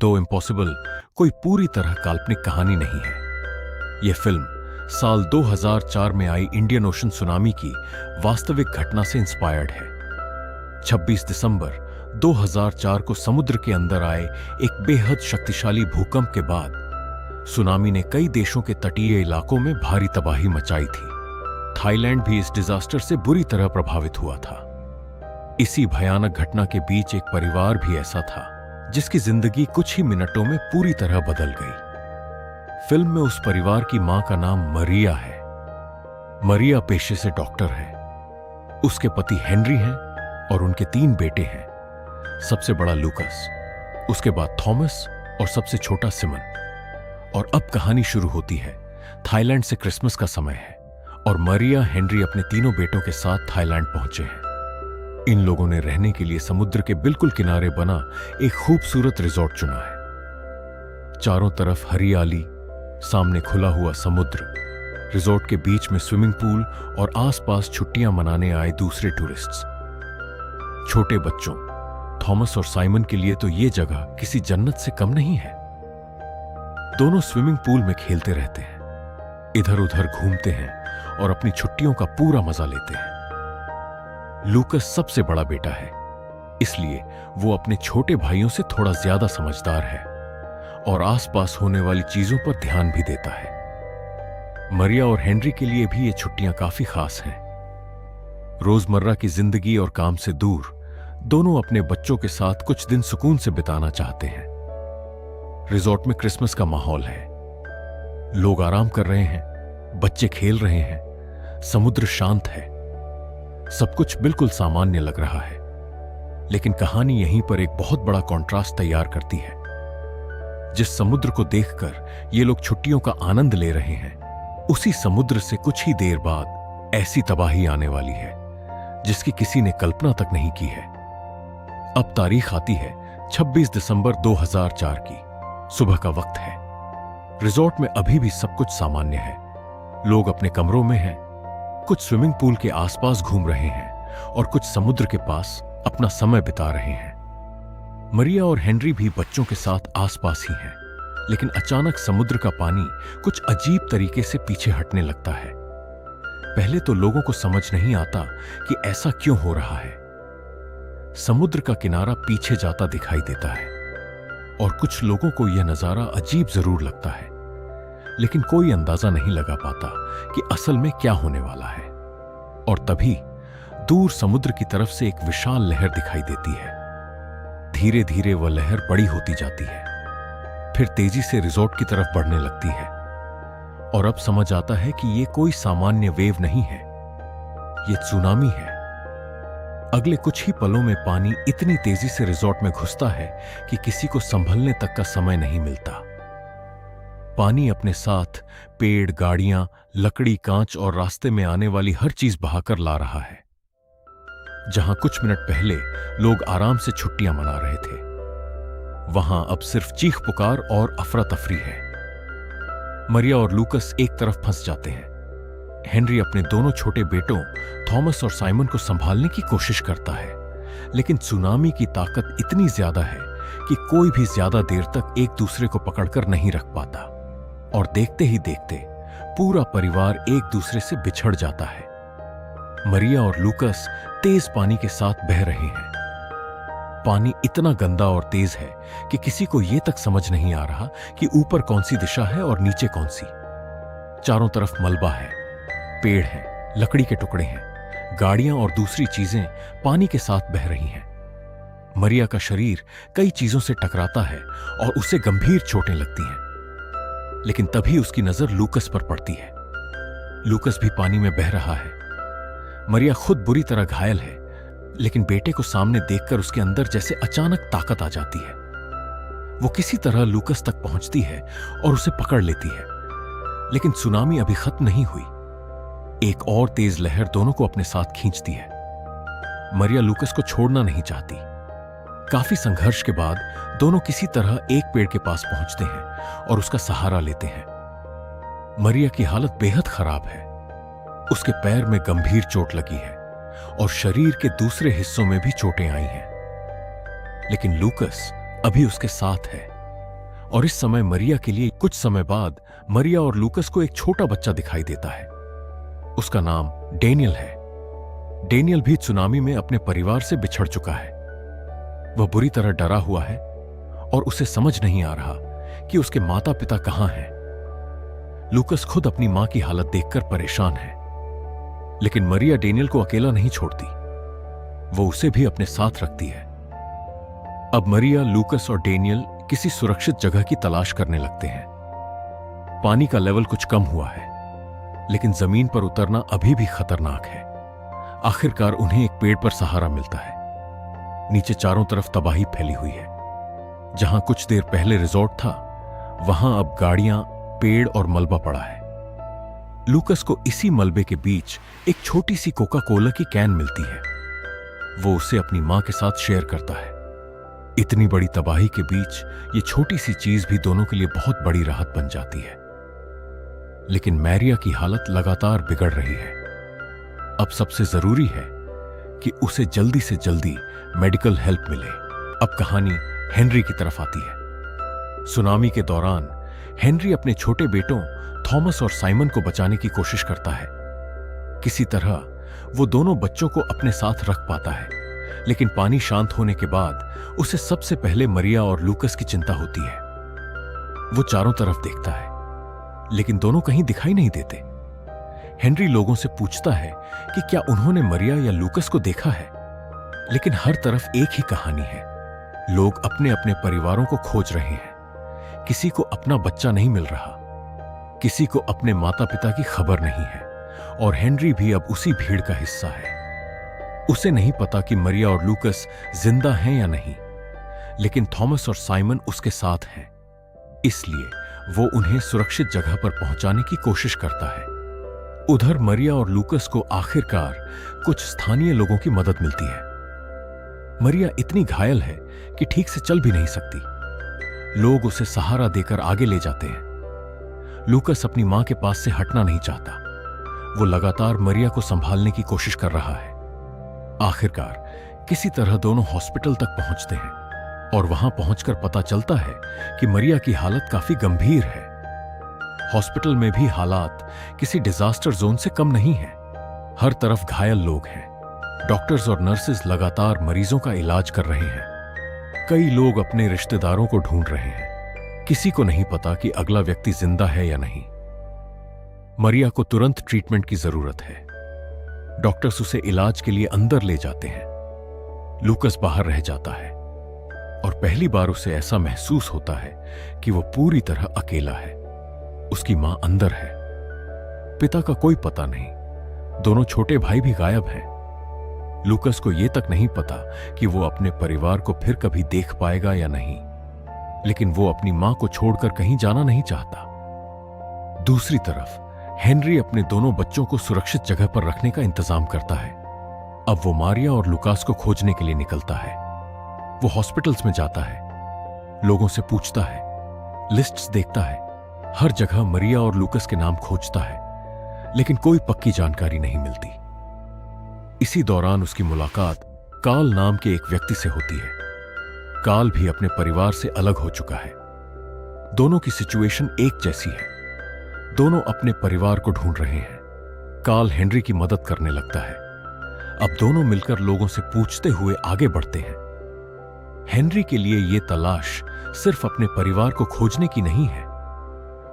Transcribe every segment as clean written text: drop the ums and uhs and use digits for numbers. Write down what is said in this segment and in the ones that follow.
दो इम्पॉसिबल कोई पूरी तरह काल्पनिक कहानी नहीं है। यह फिल्म साल 2004 में आई इंडियन ओशन सुनामी की वास्तविक घटना से इंस्पायर्ड है। 26 दिसंबर 2004 को समुद्र के अंदर आए एक बेहद शक्तिशाली भूकंप के बाद सुनामी ने कई देशों के तटीय इलाकों में भारी तबाही मचाई थी। थाईलैंड भी इस डिजास्टर से बुरी तरह प्रभावित हुआ था। इसी भयानक घटना के बीच एक परिवार भी ऐसा था जिसकी जिंदगी कुछ ही मिनटों में पूरी तरह बदल गई। फिल्म में उस परिवार की मां का नाम मरिया है। मरिया पेशे से डॉक्टर है। उसके पति हेनरी हैं और उनके 3 बेटे हैं। सबसे बड़ा लूकस, उसके बाद थॉमस और सबसे छोटा सिमन। और अब कहानी शुरू होती है। थाईलैंड से क्रिसमस का समय है और मरिया हेनरी अपने 3 बेटों के साथ थाईलैंड पहुंचे हैं। इन लोगों ने रहने के लिए समुद्र के बिल्कुल किनारे बना एक खूबसूरत रिजॉर्ट चुना है। चारों तरफ हरियाली, सामने खुला हुआ समुद्र, रिजॉर्ट के बीच में स्विमिंग पूल और आसपास छुट्टियां मनाने आए दूसरे टूरिस्ट्स। छोटे बच्चों थॉमस और साइमन के लिए तो ये जगह किसी जन्नत से कम नहीं है। दोनों स्विमिंग पूल में खेलते रहते हैं, इधर उधर घूमते हैं और अपनी छुट्टियों का पूरा मजा लेते हैं। लूकस सबसे बड़ा बेटा है, इसलिए वो अपने छोटे भाइयों से थोड़ा ज्यादा समझदार है और आसपास होने वाली चीजों पर ध्यान भी देता है। मरिया और हेनरी के लिए भी ये छुट्टियां काफी खास हैं। रोजमर्रा की जिंदगी और काम से दूर दोनों अपने बच्चों के साथ कुछ दिन सुकून से बिताना चाहते हैं। रिजॉर्ट में क्रिसमस का माहौल है। लोग आराम कर रहे हैं, बच्चे खेल रहे हैं, समुद्र शांत है। सब कुछ बिल्कुल सामान्य लग रहा है। लेकिन कहानी यहीं पर एक बहुत बड़ा कॉन्ट्रास्ट तैयार करती है। जिस समुद्र को देखकर ये लोग छुट्टियों का आनंद ले रहे हैं, उसी समुद्र से कुछ ही देर बाद ऐसी तबाही आने वाली है जिसकी किसी ने कल्पना तक नहीं की है। अब तारीख आती है 26 दिसंबर 2004 की। सुबह का वक्त है। रिजॉर्ट में अभी भी सब कुछ सामान्य है। लोग अपने कमरों में हैं, कुछ स्विमिंग पूल के आसपास घूम रहे हैं और कुछ समुद्र के पास अपना समय बिता रहे हैं। मरिया और हेनरी भी बच्चों के साथ आसपास ही हैं, लेकिन अचानक समुद्र का पानी कुछ अजीब तरीके से पीछे हटने लगता है। पहले तो लोगों को समझ नहीं आता कि ऐसा क्यों हो रहा है। समुद्र का किनारा पीछे जाता दिखाई देता है और कुछ लोगों को यह नजारा अजीब जरूर लगता है, लेकिन कोई अंदाजा नहीं लगा पाता कि असल में क्या होने वाला है। और तभी दूर समुद्र की तरफ से एक विशाल लहर दिखाई देती है। धीरे धीरे वह लहर बड़ी होती जाती है, फिर तेजी से रिजॉर्ट की तरफ बढ़ने लगती है। और अब समझ आता है कि यह कोई सामान्य वेव नहीं है, यह सुनामी है। अगले कुछ ही पलों में पानी इतनी तेजी से रिजॉर्ट में घुसता है कि किसी को संभलने तक का समय नहीं मिलता। पानी अपने साथ पेड़, गाड़ियां, लकड़ी, कांच और रास्ते में आने वाली हर चीज बहाकर ला रहा है। जहां कुछ मिनट पहले लोग आराम से छुट्टियां मना रहे थे, वहां अब सिर्फ चीख पुकार और अफरा तफरी है। मरिया और लूकस एक तरफ फंस जाते हैं। हेनरी अपने दोनों छोटे बेटों थॉमस और साइमन को संभालने की कोशिश करता है, लेकिन सुनामी की ताकत इतनी ज्यादा है कि कोई भी ज्यादा देर तक एक दूसरे को पकड़कर नहीं रख पाता। और देखते ही देखते पूरा परिवार एक दूसरे से बिछड़ जाता है। मरिया और लूकस तेज पानी के साथ बह रहे हैं। पानी इतना गंदा और तेज है कि किसी को यह तक समझ नहीं आ रहा कि ऊपर कौन सी दिशा है और नीचे कौन सी। चारों तरफ मलबा है, पेड़ हैं, लकड़ी के टुकड़े हैं, गाड़ियां और दूसरी चीजें पानी के साथ बह रही हैं। मरिया का शरीर कई चीजों से टकराता है और उसे गंभीर चोटें लगती हैं। लेकिन तभी उसकी नजर लूकस पर पड़ती है। लूकस भी पानी में बह रहा है। मरिया खुद बुरी तरह घायल है, लेकिन बेटे को सामने देखकर उसके अंदर जैसे अचानक ताकत आ जाती है। वो किसी तरह लूकस तक पहुंचती है और उसे पकड़ लेती है। लेकिन सुनामी अभी खत्म नहीं हुई। एक और तेज लहर दोनों को अपने साथ खींचती है। मरिया लूकस को छोड़ना नहीं चाहती। काफी संघर्ष के बाद दोनों किसी तरह एक पेड़ के पास पहुंचते हैं और उसका सहारा लेते हैं। मरिया की हालत बेहद खराब है। उसके पैर में गंभीर चोट लगी है और शरीर के दूसरे हिस्सों में भी चोटें आई हैं। लेकिन लूकस अभी उसके साथ है और इस समय मरिया के लिए कुछ समय बाद मरिया और लूकस को एक छोटा बच्चा दिखाई देता है। उसका नाम डेनियल है। डेनियल भी सुनामी में अपने परिवार से बिछड़ चुका है। वह बुरी तरह डरा हुआ है और उसे समझ नहीं आ रहा कि उसके माता पिता कहां हैं। लूकस खुद अपनी मां की हालत देखकर परेशान है, लेकिन मरिया डेनियल को अकेला नहीं छोड़ती। वो उसे भी अपने साथ रखती है। अब मरिया, लूकस और डेनियल किसी सुरक्षित जगह की तलाश करने लगते हैं। पानी का लेवल कुछ कम हुआ है, लेकिन जमीन पर उतरना अभी भी खतरनाक है। आखिरकार उन्हें एक पेड़ पर सहारा मिलता है। नीचे चारों तरफ तबाही फैली हुई है। जहां कुछ देर पहले रिजॉर्ट था, वहां अब गाड़ियां, पेड़ और मलबा पड़ा है। लूकस को इसी मलबे के बीच एक छोटी सी कोका कोला की कैन मिलती है। वो उसे अपनी मां के साथ शेयर करता है। इतनी बड़ी तबाही के बीच ये छोटी सी चीज भी दोनों के लिए बहुत बड़ी राहत बन जाती है। लेकिन मैरिया की हालत लगातार बिगड़ रही है। अब सबसे जरूरी है कि उसे जल्दी से जल्दी मेडिकल हेल्प मिले। अब कहानी हेनरी की तरफ आती है। सुनामी के दौरान हेनरी अपने छोटे बेटों थॉमस और साइमन को बचाने की कोशिश करता है। किसी तरह वो दोनों बच्चों को अपने साथ रख पाता है, लेकिन पानी शांत होने के बाद उसे सबसे पहले मरिया और लूकस की चिंता होती है। वो चारों तरफ देखता है, लेकिन दोनों कहीं दिखाई नहीं देते। हेनरी लोगों से पूछता है कि क्या उन्होंने मरिया या लूकस को देखा है, लेकिन हर तरफ एक ही कहानी है। लोग अपने अपने परिवारों को खोज रहे हैं। किसी को अपना बच्चा नहीं मिल रहा, किसी को अपने माता पिता की खबर नहीं है, और हेनरी भी अब उसी भीड़ का हिस्सा है। उसे नहीं पता कि मरिया और लूकस जिंदा हैं या नहीं, लेकिन थॉमस और साइमन उसके साथ हैं। इसलिए वो उन्हें सुरक्षित जगह पर पहुंचाने की कोशिश करता है। उधर मरिया और लूकस को आखिरकार कुछ स्थानीय लोगों की मदद मिलती है। मरिया इतनी घायल है कि ठीक से चल भी नहीं सकती। लोग उसे सहारा देकर आगे ले जाते हैं। लूकस अपनी मां के पास से हटना नहीं चाहता। वो लगातार मरिया को संभालने की कोशिश कर रहा है। आखिरकार किसी तरह दोनों हॉस्पिटल तक पहुंचते हैं, और वहां पहुंचकर पता चलता है कि मरिया की हालत काफी गंभीर है। हॉस्पिटल में भी हालात किसी डिजास्टर जोन से कम नहीं है। हर तरफ घायल लोग हैं। डॉक्टर्स और नर्सेज लगातार मरीजों का इलाज कर रहे हैं। कई लोग अपने रिश्तेदारों को ढूंढ रहे हैं। किसी को नहीं पता कि अगला व्यक्ति जिंदा है या नहीं। मरिया को तुरंत ट्रीटमेंट की जरूरत है। डॉक्टर्स उसे इलाज के लिए अंदर ले जाते हैं। लूकस बाहर रह जाता है, और पहली बार उसे ऐसा महसूस होता है कि वो पूरी तरह अकेला है। उसकी मां अंदर है। पिता का कोई पता नहीं। दोनों छोटे भाई भी गायब हैं। लूकस को यह तक नहीं पता कि वो अपने परिवार को फिर कभी देख पाएगा या नहीं, लेकिन वो अपनी मां को छोड़कर कहीं जाना नहीं चाहता। दूसरी तरफ हेनरी अपने दोनों बच्चों को सुरक्षित जगह पर रखने का इंतजाम करता है। अब वो मारिया और लुकास को खोजने के लिए निकलता है। वो हॉस्पिटल्स में जाता है, लोगों से पूछता है, लिस्ट्स देखता है, हर जगह मरिया और लूकस के नाम खोजता है, लेकिन कोई पक्की जानकारी नहीं मिलती। इसी दौरान उसकी मुलाकात कार्ल नाम के एक व्यक्ति से होती है। कार्ल भी अपने परिवार से अलग हो चुका है। दोनों की सिचुएशन एक जैसी है। दोनों अपने परिवार को ढूंढ रहे हैं। कार्ल हेनरी की मदद करने लगता है। अब दोनों मिलकर लोगों से पूछते हुए आगे बढ़ते हैं। हेनरी के लिए यह तलाश सिर्फ अपने परिवार को खोजने की नहीं है।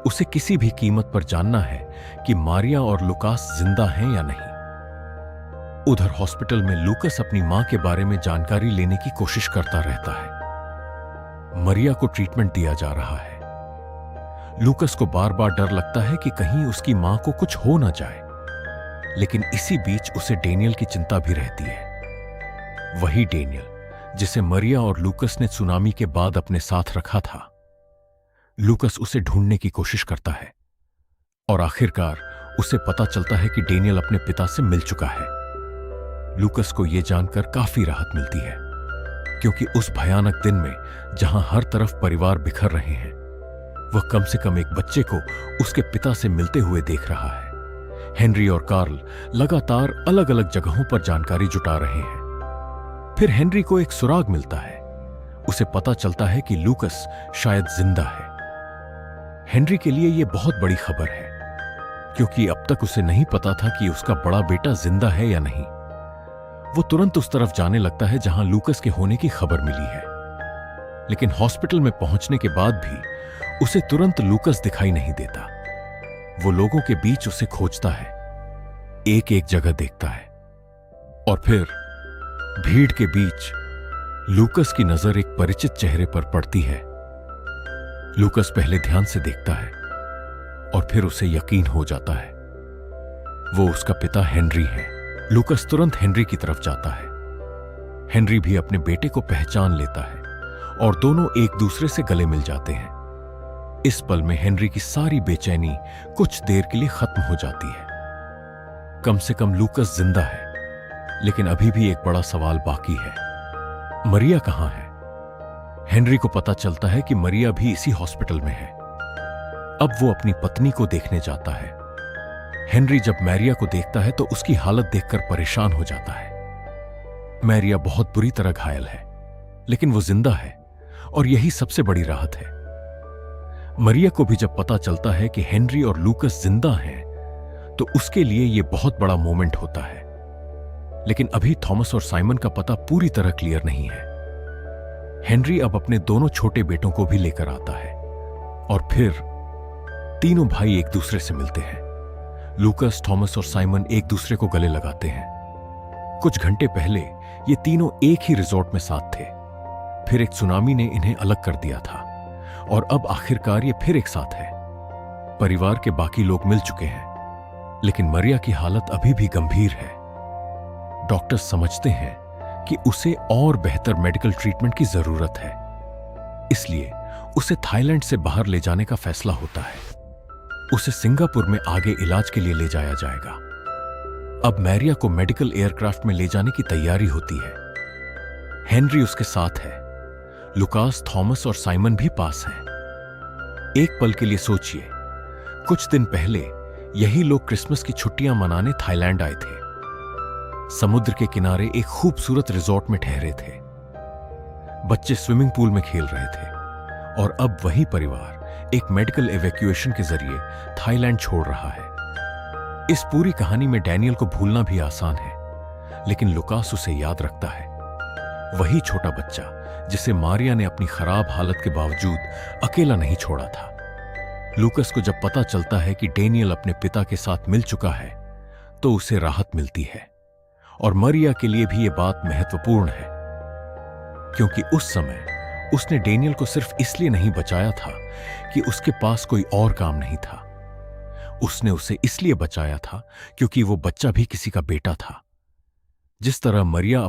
उसे किसी भी कीमत पर जानना है कि मारिया और लुकास जिंदा हैं या नहीं। उधर हॉस्पिटल में लूकस अपनी मां के बारे में जानकारी लेने की कोशिश करता रहता है। मरिया को ट्रीटमेंट दिया जा रहा है। लूकस को बार बार डर लगता है कि कहीं उसकी मां को कुछ हो ना जाए, लेकिन इसी बीच उसे डेनियल की चिंता भी रहती है। वही डेनियल जिसे मरिया और लूकस ने सुनामी के बाद अपने साथ रखा था। लूकस उसे ढूंढने की कोशिश करता है, और आखिरकार उसे पता चलता है कि डेनियल अपने पिता से मिल चुका है। लूकस को यह जानकर काफी राहत मिलती है, क्योंकि उस भयानक दिन में जहां हर तरफ परिवार बिखर रहे हैं, वह कम से कम एक बच्चे को उसके पिता से मिलते हुए देख रहा है। हेनरी और कार्ल लगातार अलग अलग जगहों पर जानकारी जुटा रहे हैं। फिर हेनरी को एक सुराग मिलता है। उसे पता चलता है कि लूकस शायद जिंदा है। हेनरी के लिए यह बहुत बड़ी खबर है, क्योंकि अब तक उसे नहीं पता था कि उसका बड़ा बेटा जिंदा है या नहीं। वो तुरंत उस तरफ जाने लगता है जहां लूकस के होने की खबर मिली है, लेकिन हॉस्पिटल में पहुंचने के बाद भी उसे तुरंत लूकस दिखाई नहीं देता। वो लोगों के बीच उसे खोजता है, एक एक जगह देखता है, और फिर भीड़ के बीच लूकस की नजर एक परिचित चेहरे पर पड़ती है। लूकस पहले ध्यान से देखता है और फिर उसे यकीन हो जाता है वो उसका पिता हेनरी है। लूकस तुरंत हेनरी की तरफ जाता है। हेनरी भी अपने बेटे को पहचान लेता है और दोनों एक दूसरे से गले मिल जाते हैं। इस पल में हेनरी की सारी बेचैनी कुछ देर के लिए खत्म हो जाती है। कम से कम लूकस जिंदा है, लेकिन अभी भी एक बड़ा सवाल बाकी है, मरिया कहां है? हेनरी को पता चलता है कि मरिया भी इसी हॉस्पिटल में है। अब वो अपनी पत्नी को देखने जाता है। हेनरी जब मैरिया को देखता है तो उसकी हालत देखकर परेशान हो जाता है। मैरिया बहुत बुरी तरह घायल है, लेकिन वो जिंदा है और यही सबसे बड़ी राहत है। मरिया को भी जब पता चलता है कि हेनरी और लूकस जिंदा हैं, तो उसके लिए यह बहुत बड़ा मोमेंट होता है। लेकिन अभी थॉमस और साइमन का पता पूरी तरह क्लियर नहीं है। हेनरी अब अपने दोनों छोटे बेटों को भी लेकर आता है और फिर तीनों भाई एक दूसरे से मिलते हैं। लूकस, थॉमस और साइमन एक दूसरे को गले लगाते हैं। कुछ घंटे पहले ये तीनों एक ही रिजॉर्ट में साथ थे, फिर एक सुनामी ने इन्हें अलग कर दिया था और अब आखिरकार ये फिर एक साथ है। परिवार के बाकी लोग मिल चुके हैं, लेकिन मरिया की हालत अभी भी गंभीर है। डॉक्टर्स समझते हैं कि उसे और बेहतर मेडिकल ट्रीटमेंट की जरूरत है, इसलिए उसे थाईलैंड से बाहर ले जाने का फैसला होता है। उसे सिंगापुर में आगे इलाज के लिए ले जाया जाएगा। अब मैरिया को मेडिकल एयरक्राफ्ट में ले जाने की तैयारी होती है। हेनरी उसके साथ है। लुकास, थॉमस और साइमन भी पास हैं। एक पल के लिए सोचिए, कुछ दिन पहले यही लोग क्रिसमस की छुट्टियां मनाने थाईलैंड आए थे। समुद्र के किनारे एक खूबसूरत रिजॉर्ट में ठहरे थे। बच्चे स्विमिंग पूल में खेल रहे थे और अब वही परिवार एक मेडिकल एवैक्यूएशन के जरिए थाईलैंड छोड़ रहा है। इस पूरी कहानी में डैनियल को भूलना भी आसान है, लेकिन लुकास उसे याद रखता है। वही छोटा बच्चा जिसे मारिया ने अपनी खराब हालत के बावजूद अकेला नहीं छोड़ा था। लूकस को जब पता चलता है कि डैनियल अपने पिता के साथ मिल चुका है, तो उसे राहत मिलती है। और मरिया के लिए भी यह बात महत्वपूर्ण है, क्योंकि उस समय उसने डैनियल को सिर्फ इसलिए नहीं बचाया था कि उसके पास कोई और काम नहीं था। उसने उसे इसलिए बचाया था क्योंकि वो बच्चा भी किसी का बेटा था। जिस तरह मरिया